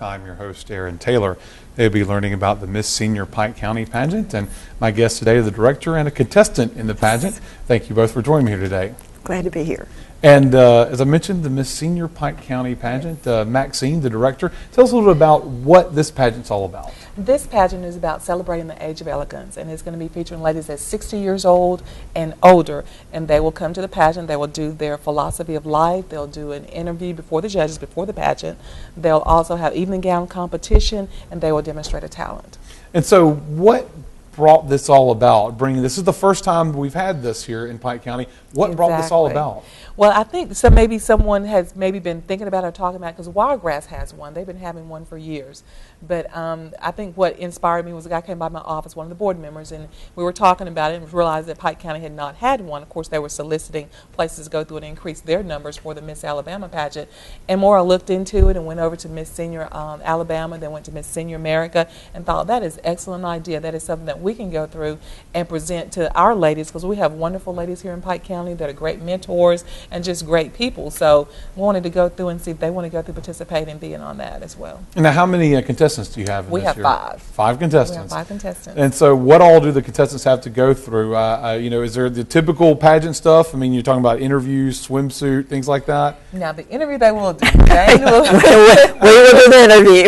I'm your host, Aaron Taylor. They'll be learning about the Miss Senior Pike County pageant, and my guest today is the director and a contestant in the pageant. Thank you both for joining me here today. Glad to be here. And as I mentioned, the Miss Senior Pike County pageant, Maxine, the director, tell us a little bit about what this pageant's all about. This pageant is about celebrating the age of elegance, and it's going to be featuring ladies that's 60 years old and older, and they will come to the pageant. They will do their philosophy of life. They'll do an interview before the judges, before the pageant. They'll also have evening gown competition, and they will demonstrate a talent. And so what brought this all about? This is the first time we've had this here in Pike County. What brought this all about? Well, I think maybe someone has been thinking about it or talking about it, because Wiregrass has one. They've been having one for years. But I think what inspired me was a guy came by my office, one of the board members, and we were talking about it and realized that Pike County had not had one. Of course, they were soliciting places to go through and increase their numbers for the Miss Alabama pageant. And more I looked into it and went over to Miss Senior Alabama, then went to Miss Senior America, and thought that is an excellent idea. That is something that we can go through and present to our ladies, because we have wonderful ladies here in Pike County that are great mentors and just great people. So we wanted to go through and see if they want to go through, participate, and being on that as well. Now, how many contestants do you have? We have 5. 5 contestants. We have 5 contestants. And so, what all do the contestants have to go through? Is there the typical pageant stuff? I mean, you're talking about interviews, swimsuit, things like that. Now, the interview they will do. They will we will do the interview.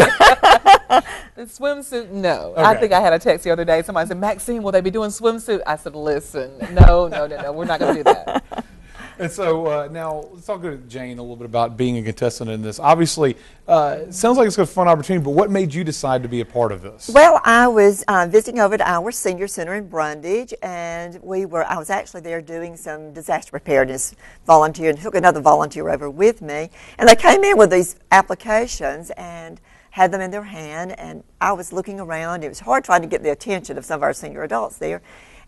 The swimsuit, no. Okay. I think I had a text the other day. Somebody said, "Maxine, will they be doing swimsuit?" I said, "Listen, no, we're not going to do that." And so now let's talk to Jane a little bit about being a contestant in this. Obviously, it sounds like it's a fun opportunity, but what made you decide to be a part of this? Well, I was visiting over at our senior center in Brundage, and I was actually there doing some disaster preparedness volunteer, and took another volunteer over with me. And they came in with these applications and had them in their hand, and I was looking around. It was hard trying to get the attention of some of our senior adults there.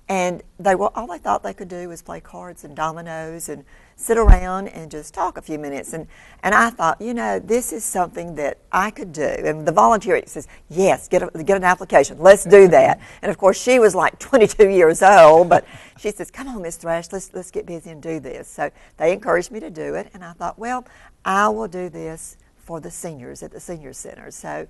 And all they thought they could do was play cards and dominoes and sit around and just talk a few minutes. And I thought, this is something that I could do. And the volunteer says, yes, get an application. Let's do that. And, of course, she was like 22 years old, but she says, come on, Miss Thrash, let's get busy and do this. So they encouraged me to do it. And I thought, well, I will do this for the seniors at the senior center. So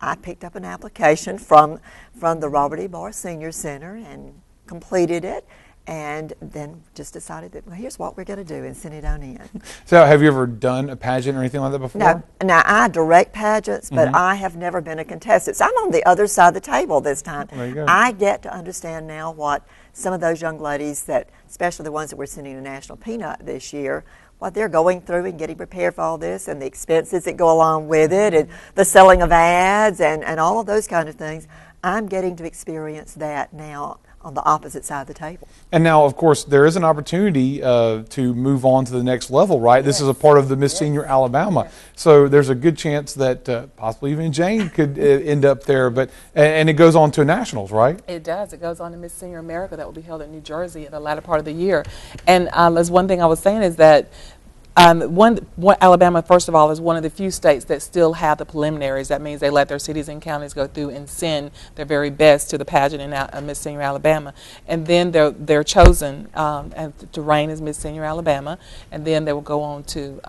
I picked up an application from the Robert E. Barr Senior Center and completed it, and then just decided that, well, here's what we're going to do, and send it on in. So have you ever done a pageant or anything like that before? No. Now, I direct pageants, but I have never been a contestant. So I'm on the other side of the table this time. There you go. I get to understand now what some of those young ladies that, especially the ones that we're sending to National Peanut this year, what they're going through and getting prepared for all this, and the expenses that go along with it, and the selling of ads, and all of those kind of things. I'm getting to experience that now on the opposite side of the table. And now, of course, there is an opportunity to move on to the next level, right? Yes. This is a part of the Miss Senior Alabama. Yes. So there's a good chance that possibly even Jane could end up there. And it goes on to nationals, right? It does. It goes on to Miss Senior America that will be held in New Jersey in the latter part of the year. And as one thing I was saying is that Alabama, first of all, is one of the few states that still have the preliminaries. That means they let their cities and counties go through and send their very best to the pageant in Miss Senior Alabama. And then they're chosen to reign as Miss Senior Alabama, and then they will go on to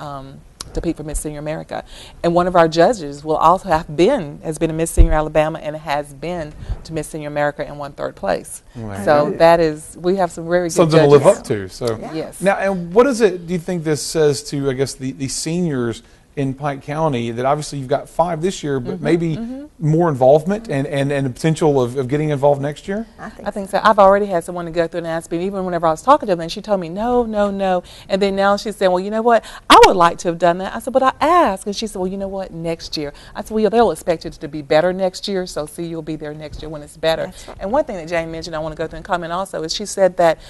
compete for Miss Senior America. And one of our judges will also has been a Miss Senior Alabama and has been to Miss Senior America and won 3rd place. Right. So we have some very good something judges. to live up to. So yeah. Yes. Now, and what do you think this says to, I guess, the seniors in Pike County, that obviously you've got 5 this year, but maybe more involvement and the potential of getting involved next year? I think so. I've already had someone to go through and ask me, even whenever I was talking to them, and she told me, no. And then now she's saying, well, you know what? I would like to have done that. I said, but I asked. And she said, well, you know what? Next year. I said, well, they'll expect it to be better next year, so see, you'll be there next year when it's better. Right. And one thing that Jane mentioned I want to go through and comment also is she said that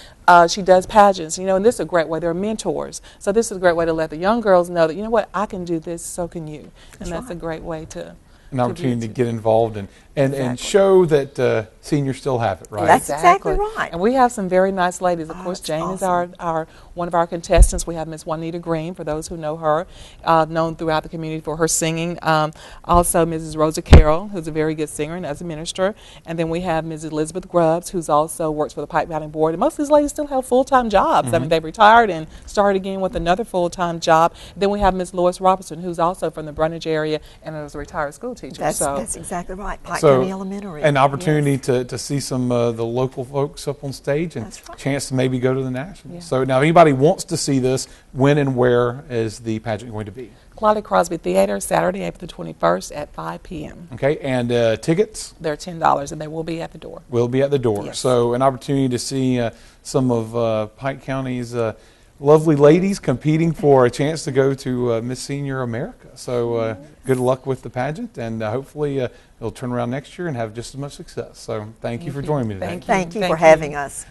she does pageants, and this is a great way. They're mentors. So this is a great way to let the young girls know that, you know what, I can do this, so can you. And that's a great way to an opportunity to get involved and show that seniors still have it, right? That's exactly right. And we have some very nice ladies. Of course, Jane is our one of our contestants. We have Miss Juanita Green, for those who know her, known throughout the community for her singing. Also, Mrs. Rosa Carroll, who's a very good singer and as a minister. And then we have Mrs. Elizabeth Grubbs, who's also works for the Pike County Board. And most of these ladies still have full-time jobs. I mean, they've retired and started again with another full-time job. Then we have Miss Lois Robertson, who's also from the Brundage area and is a retired school teacher. That's exactly right. Pike County Elementary. An opportunity to see some of the local folks up on stage, and That's right. chance to maybe go to the Nationals. Yeah. So now, if anybody wants to see this, when and where is the pageant going to be? Claudia Crosby Theater, Saturday, April the 21st at 5 p.m. Okay, and tickets They're $10, and they will be at the door. will be at the door. Yes. So an opportunity to see some of Pike County's lovely ladies competing for a chance to go to Miss Senior America. So good luck with the pageant, and hopefully it'll turn around next year and have just as much success. So thank you for joining me today. Thank you for having us.